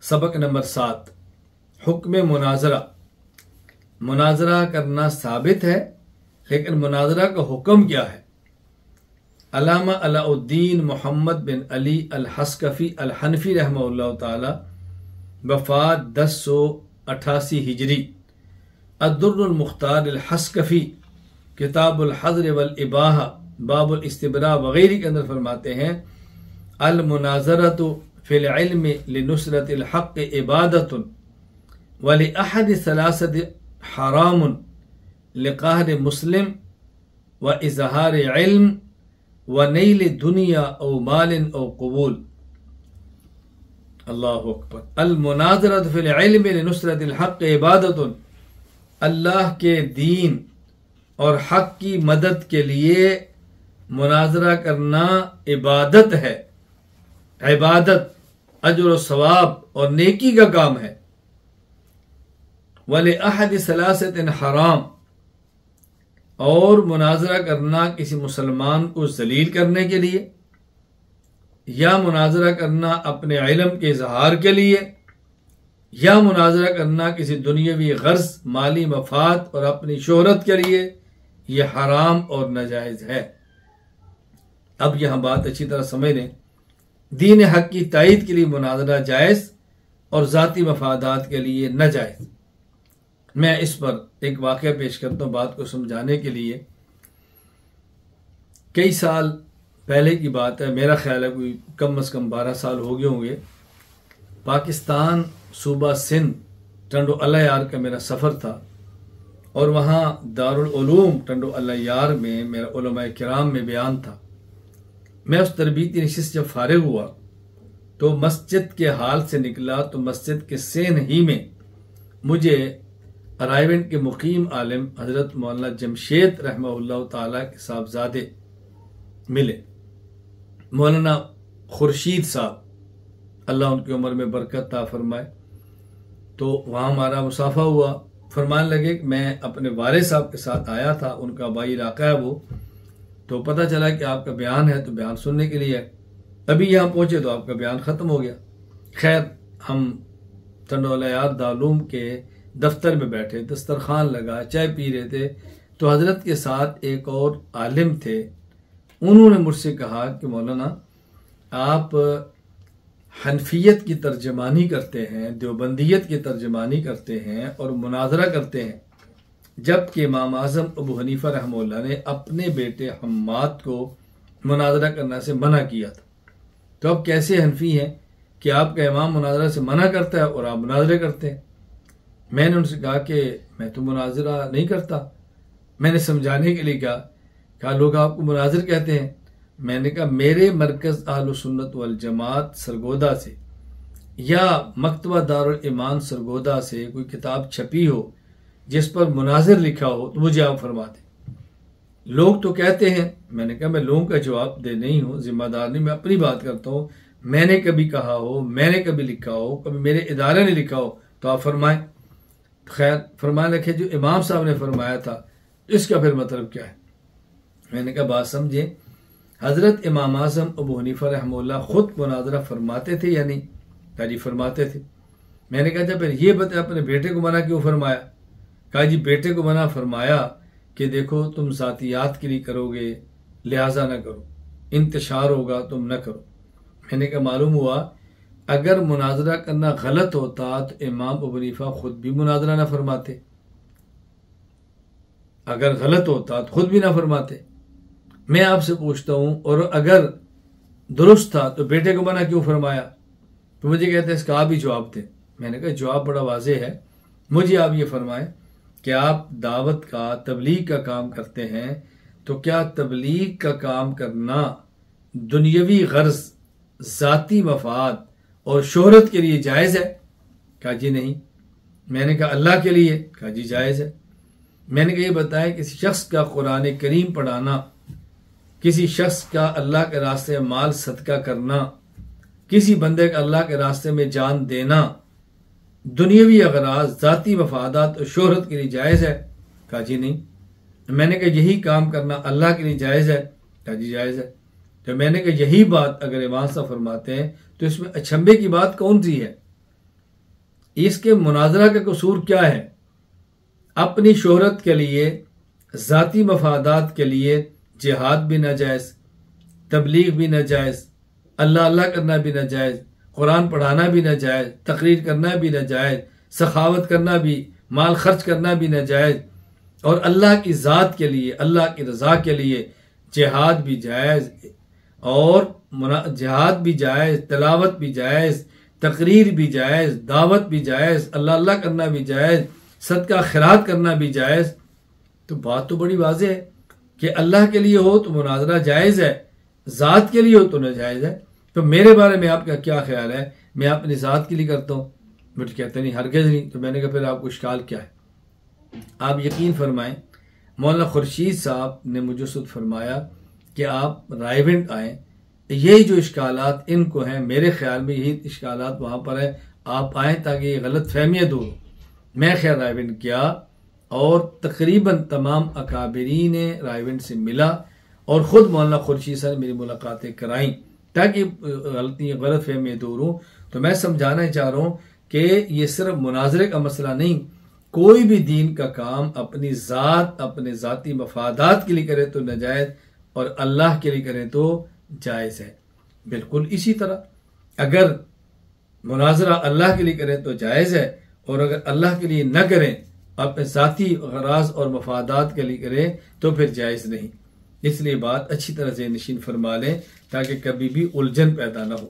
سبق نمبر 7 حکم مناظرہ۔ مناظرہ کرنا ثابت ہے، لیکن مناظرہ کا حکم کیا ہے؟ علامہ علاء الدین محمد بن علی الحسکفی الحنفی رحمہ اللہ تعالی، وفات 1088 ہجری، الدر المختار الحسکفی کتاب الحظر والاباحہ باب الاستبراء وغیرہ کے اندر فرماتے ہیں المناظرۃ فی العلم لنصرۃ الحق عبادۃ ولأحد ثلاثۃ حرام لقہر مسلم واظہار علم ونیل دنیا او مال او قبول۔ اللہ اکبر۔ المناظرۃ فی العلم لنصرۃ الحق عبادۃ، اللہ کے دین اور حق کی مدد کے لیے مناظرہ کرنا عبادت ہے، عبادت اجر و ثواب اور نیکی کا کام ہے۔ وَلِأَحَدِ ثَلَاثَةٍ حرام، اور مناظرہ کرنا کسی مسلمان کو ذلیل کرنے کے لیے، یا مناظرہ کرنا اپنے علم کے اظہار کے لیے، یا مناظرہ کرنا کسی دنیاوی غرض، مالی مفاد اور اپنی شہرت کے لیے، یہ حرام اور ناجائز ہے۔ اب یہاں بات اچھی طرح سمجھ لیں، دین حق کی تائید کے لیے مناظرہ جائز اور ذاتی مفادات کے لیے ناجائز۔ میں اس پر ایک واقعہ پیش کرتا ہوں بات کو سمجھانے کے لیے۔ کئی سال پہلے کی بات ہے، میرا خیال ہے کوئی کم از کم 12 سال ہو گئے ہوں گے۔ پاکستان صوبہ سندھ ٹنڈو اللہ یار کا میرا سفر تھا، اور وہاں دارالعلوم ٹنڈو اللہ یار میں میرا علماء کرام میں بیان تھا۔ میں اس تربیتی نشست جب فارغ ہوا تو مسجد کے حال سے نکلا تو مسجد کے سین ہی میں مجھے رائیونڈ کے مقیم عالم حضرت مولانا جمشید رحمہ اللہ تعالیٰ کے صاحبزادے ملے، مولانا خورشید صاحب، اللہ ان کی عمر میں برکت عطا فرمائے۔ تو وہاں ہمارا مصافحہ ہوا، فرمانے لگے کہ میں اپنے والد صاحب کے ساتھ آیا تھا، ان کا آبائی علاقہ ہے وہ، تو پتہ چلا کہ آپ کا بیان ہے، تو بیان سننے کے لیے ہے۔ ابھی یہاں پہنچے تو آپ کا بیان ختم ہو گیا۔ خیر، ہم ٹنڈو یار دارالعلوم کے دفتر میں بیٹھے، دسترخوان لگا، چائے پی رہے تھے، تو حضرت کے ساتھ ایک اور عالم تھے۔ انہوں نے مجھ سے کہا کہ مولانا آپ حنفیت کی ترجمانی کرتے ہیں، دیوبندیت کی ترجمانی کرتے ہیں اور مناظرہ کرتے ہیں، جبکہ امام اعظم ابو حنیفہ رحمہ اللہ نے اپنے بیٹے حماد کو مناظرہ کرنے سے منع کیا تھا، تو اب کیسے حنفی ہیں کہ آپ کا امام مناظرہ سے منع کرتا ہے اور آپ مناظرے کرتے ہیں؟ میں نے ان سے کہا کہ میں تو مناظرہ نہیں کرتا۔ میں نے سمجھانے کے لیے کہا لوگ آپ کو مناظر کہتے ہیں۔ میں نے کہا میرے مرکز اہل سنت والجماعت سرگودا سے یا مکتبہ دارالایمان سرگودا سے کوئی کتاب چھپی ہو جس پر مناظر لکھا ہو تو مجھے آپ فرما دیں۔ لوگ تو کہتے ہیں، میں نے کہا میں لوگوں کا جواب دے نہیں ہوں، ذمہ دار نہیں، میں اپنی بات کرتا ہوں۔ میں نے کبھی کہا ہو، میں نے کبھی لکھا ہو، کبھی میرے ادارے نے لکھا ہو تو آپ فرمائیں۔ خیر، فرمانے لگے جو امام صاحب نے فرمایا تھا اس کا پھر مطلب کیا ہے؟ میں نے کہا بات سمجھیں، حضرت امام اعظم ابو حنیفہ رحمہ اللہ خود مناظرہ فرماتے تھے یا نہیں؟ کہا جی فرماتے تھے۔ میں نے کہا جب پھر یہ بتایا اپنے بیٹے کو منع کیوں فرمایا؟ کہا جی بیٹے کو منع فرمایا کہ دیکھو تم ذاتیات کے لیے کرو گے لہٰذا نہ کرو، انتشار ہوگا تم نہ کرو۔ میں نے کہا معلوم ہوا اگر مناظرہ کرنا غلط ہوتا تو امام ابو حنیفہ خود بھی مناظرہ نہ فرماتے، اگر غلط ہوتا تو خود بھی نہ فرماتے۔ میں آپ سے پوچھتا ہوں، اور اگر درست تھا تو بیٹے کو منع کیوں فرمایا؟ تو مجھے کہتے ہیں اس کا آپ ہی جواب دیں۔ میں نے کہا جواب بڑا واضح ہے، مجھے آپ یہ فرمائیں کہ آپ دعوت کا، تبلیغ کا کام کرتے ہیں، تو کیا تبلیغ کا کام کرنا دنیاوی غرض، ذاتی مفاد اور شہرت کے لیے جائز ہے؟ کہا جی نہیں۔ میں نے کہا اللہ کے لیے؟ کہا جی جائز ہے۔ میں نے کہا یہ بتائیں کسی شخص کا قرآن کریم پڑھانا، کسی شخص کا اللہ کے راستے میں مال صدقہ کرنا، کسی بندے کا اللہ کے راستے میں جان دینا دنیاوی اغراض، ذاتی مفادات اور شہرت کے لیے جائز ہے؟ کہا جی نہیں۔ میں نے کہا یہی کام کرنا اللہ کے لیے جائز ہے؟ کہا جی جائز ہے۔ تو میں نے کہا یہی بات اگر امام صاحب فرماتے ہیں تو اس میں اچھمبے کی بات کون سی ہے؟ اس کے مناظرہ کا قصور کیا ہے؟ اپنی شہرت کے لیے، ذاتی مفادات کے لیے جہاد بھی ناجائز، تبلیغ بھی ناجائز، اللہ اللہ کرنا بھی ناجائز، قرآن پڑھانا بھی ناجائز، تقریر کرنا بھی ناجائز، سخاوت کرنا بھی، مال خرچ کرنا بھی ناجائز، اور اللہ کی ذات کے لیے، اللہ کی رضا کے لیے جہاد بھی جائز، اور جہاد بھی جائز، تلاوت بھی جائز، تقریر بھی جائز، دعوت بھی جائز، اللہ اللہ کرنا بھی جائز، صدقہ خیرات کرنا بھی جائز۔ تو بات تو بڑی واضح ہے کہ اللہ کے لیے ہو تو مناظرہ جائز ہے، ذات کے لیے ہو تو ناجائز ہے۔ تو میرے بارے میں آپ کا کیا خیال ہے؟ میں اپنی ذات کے لیے کرتا ہوں؟ مجھے کہتے نہیں، ہرگز نہیں۔ تو میں نے کہا پھر آپ کو اشکال کیا ہے؟ آپ یقین فرمائیں، مولانا خورشید صاحب نے مجھے سود فرمایا کہ آپ رائے ونڈ آئیں، یہی جو اشکالات ان کو ہیں، میرے خیال میں یہی اشکالات وہاں پر ہیں، آپ آئیں تاکہ یہ غلط فہمیاں دور ہو۔ میں خیر رائے ونڈ کیا، اور تقریباً تمام اکابرین رائے ونڈ سے ملا، اور خود مولانا خورشید صاحب نے میری ملاقاتیں کرائیں تاکہ غلط فہمیاں دور ہوں۔ تو میں سمجھانا چاہ رہا ہوں کہ یہ صرف مناظرے کا مسئلہ نہیں، کوئی بھی دین کا کام اپنی ذات، اپنے ذاتی مفادات کے لیے کرے تو ناجائز، اور اللہ کے لیے کرے تو جائز ہے۔ بالکل اسی طرح اگر مناظرہ اللہ کے لیے کریں تو جائز ہے، اور اگر اللہ کے لیے نہ کریں، اپنے ذاتی غراض اور مفادات کے لیے کریں تو پھر جائز نہیں۔ اس لیے بات اچھی طرح سے نشین فرما لیں تاکہ کبھی بھی الجھن پیدا نہ ہو۔